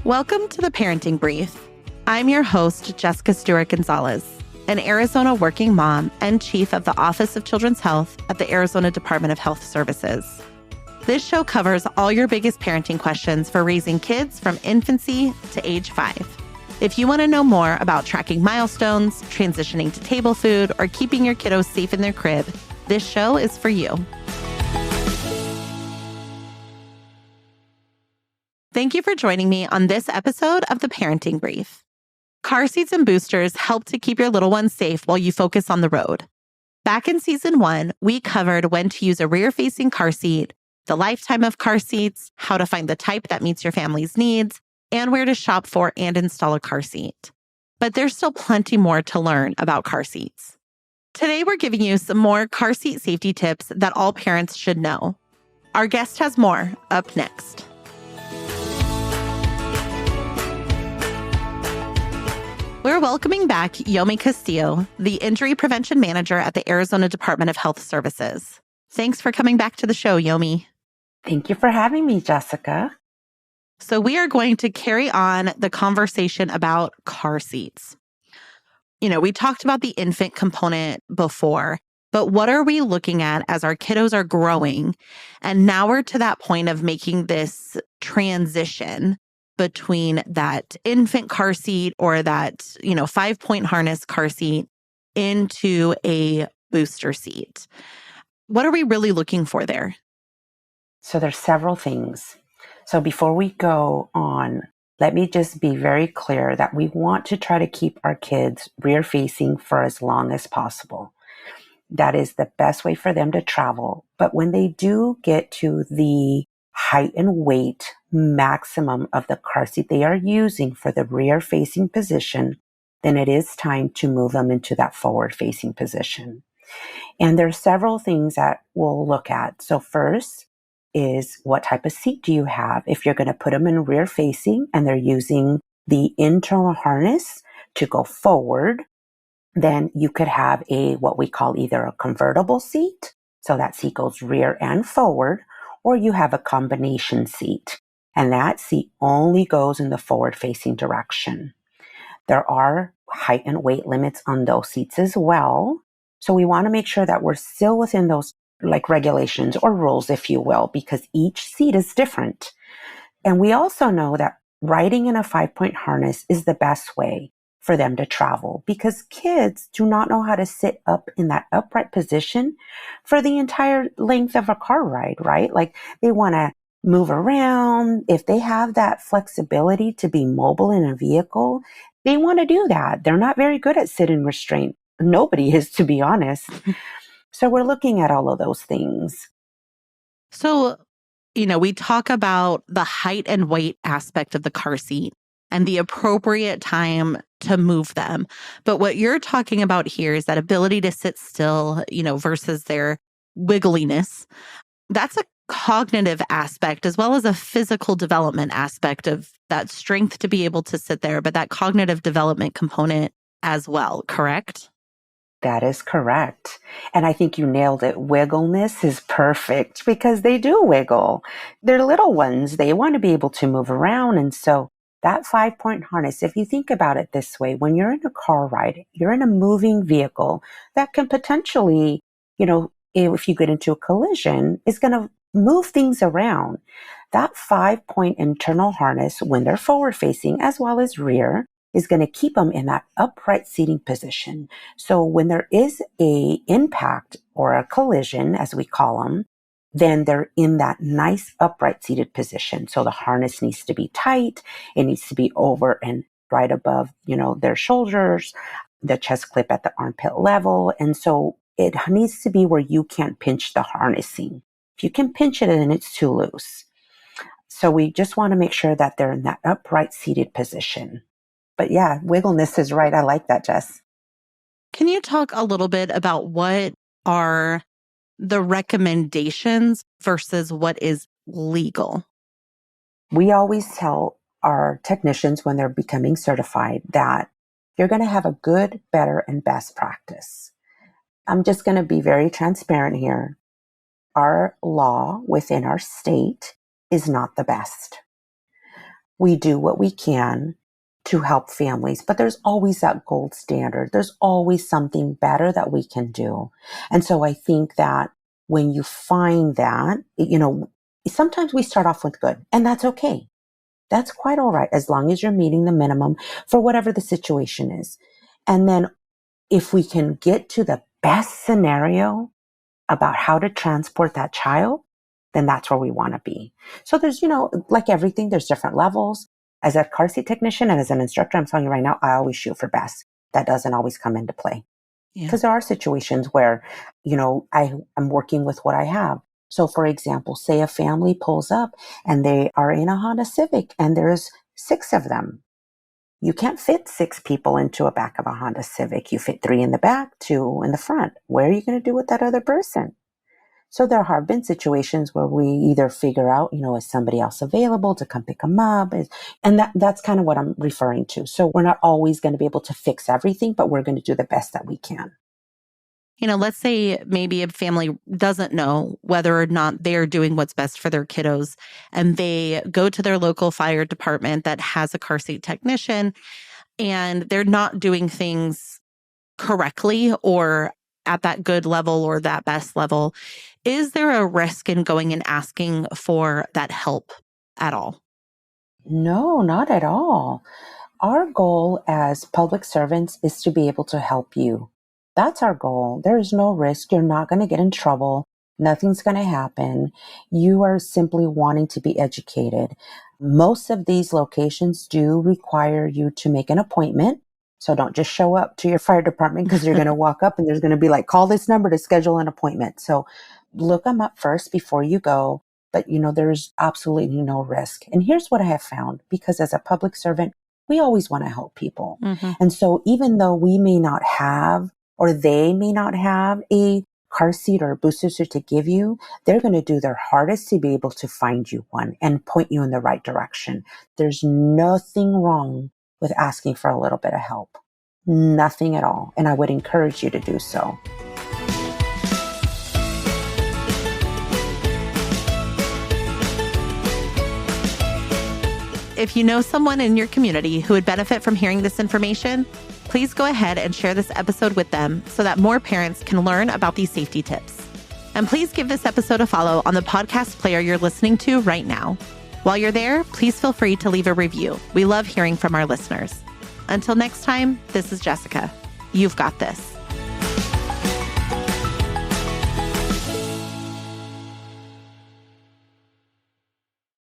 Welcome to the Parenting Brief. I'm your host, Jessica Stewart-Gonzalez, an Arizona working mom and chief of the Office of Children's Health at the Arizona Department of Health Services. This show covers all your biggest parenting questions for raising kids from infancy to age 5. If you want to know more about tracking milestones, transitioning to table food, or keeping your kiddos safe in their crib, this show is for you. Thank you for joining me on this episode of the Parenting Brief. Car seats and boosters help to keep your little ones safe while you focus on the road. Back in season 1, we covered when to use a rear-facing car seat, the lifetime of car seats, how to find the type that meets your family's needs, and where to shop for and install a car seat. But there's still plenty more to learn about car seats. Today, we're giving you some more car seat safety tips that all parents should know. Our guest has more up next. We're welcoming back Yomaira Castillo, the Injury Prevention Manager at the Arizona Department of Health Services. Thanks for coming back to the show, Yomi. Thank you for having me, Jessica. So we are going to carry on the conversation about car seats. We talked about the infant component before, but what are we looking at as our kiddos are growing? And now we're to that point of making this transition between that infant car seat or that, 5-point harness car seat into a booster seat. What are we really looking for there? So there's several things. So before we go on, let me just be very clear that we want to try to keep our kids rear facing for as long as possible. That is the best way for them to travel. But when they do get to the height and weight maximum of the car seat they are using for the rear facing position, then it is time to move them into that forward facing position. And there are several things that we'll look at. So first is, what type of seat do you have? If you're going to put them in rear facing and they're using the internal harness to go forward, then you could have what we call either a convertible seat. So that seat goes rear and forward, or you have a combination seat. And that seat only goes in the forward facing direction. There are height and weight limits on those seats as well. So we want to make sure that we're still within those regulations or rules, if you will, because each seat is different. And we also know that riding in a 5-point harness is the best way for them to travel, because kids do not know how to sit up in that upright position for the entire length of a car ride, right? Like, they want to move around. If they have that flexibility to be mobile in a vehicle, they want to do that. They're not very good at sit and restraint. Nobody is, to be honest. So we're looking at all of those things. So, we talk about the height and weight aspect of the car seat and the appropriate time to move them. But what you're talking about here is that ability to sit still, versus their wiggliness. That's a cognitive aspect as well as a physical development aspect of that strength to be able to sit there, but that cognitive development component as well, correct? That is correct. And I think you nailed it. Wiggleness is perfect because they do wiggle. They're little ones. They want to be able to move around. And so that 5-point harness, if you think about it this way, when you're in a car ride, you're in a moving vehicle that can potentially, if you get into a collision, is going to move things around. That 5-point internal harness, when they're forward facing as well as rear, is going to keep them in that upright seating position. So when there is a impact or a collision, as we call them, then they're in that nice upright seated position. So the harness needs to be tight. It needs to be over and right above, their shoulders, the chest clip at the armpit level. And so it needs to be where you can't pinch the harnessing. If you can pinch it, then it's too loose. So we just want to make sure that they're in that upright seated position. But yeah, wiggleness is right. I like that, Jess. Can you talk a little bit about what are the recommendations versus what is legal? We always tell our technicians when they're becoming certified that you're going to have a good, better, and best practice. I'm just going to be very transparent here. Our law within our state is not the best. we do what we can to help families, but there's always that gold standard. There's always something better that we can do. And so I think that when you find that, sometimes we start off with good, and that's okay. That's quite all right, as long as you're meeting the minimum for whatever the situation is. And then if we can get to the best scenario about how to transport that child, then that's where we want to be. So there's, like everything, there's different levels. As a car seat technician and as an instructor, I'm telling you right now, I always shoot for best. That doesn't always come into play. Because there are situations where, I'm working with what I have. So for example, say a family pulls up and they are in a Honda Civic and there's 6 of them. You can't fit 6 people into a back of a Honda Civic. You fit 3 in the back, 2 in the front. What are you going to do with that other person? So there have been situations where we either figure out, is somebody else available to come pick them up? And that's kind of what I'm referring to. So we're not always going to be able to fix everything, but we're going to do the best that we can. Let's say maybe a family doesn't know whether or not they're doing what's best for their kiddos, and they go to their local fire department that has a car seat technician, and they're not doing things correctly or at that good level or that best level. Is there a risk in going and asking for that help at all? No, not at all. Our goal as public servants is to be able to help you. That's our goal. There is no risk. You're not going to get in trouble. Nothing's going to happen. You are simply wanting to be educated. Most of these locations do require you to make an appointment. So don't just show up to your fire department because you're going to walk up and there's going to be like, call this number to schedule an appointment. So look them up first before you go. But, there's absolutely no risk. And here's what I have found, because as a public servant, we always want to help people. Mm-hmm. And so even though we may not have, or they may not have a car seat or a booster seat to give you, they're going to do their hardest to be able to find you one and point you in the right direction. There's nothing wrong with asking for a little bit of help. Nothing at all. And I would encourage you to do so. If you know someone in your community who would benefit from hearing this information, please go ahead and share this episode with them so that more parents can learn about these safety tips. And please give this episode a follow on the podcast player you're listening to right now. While you're there, please feel free to leave a review. We love hearing from our listeners. Until next time, this is Jessica. You've got this.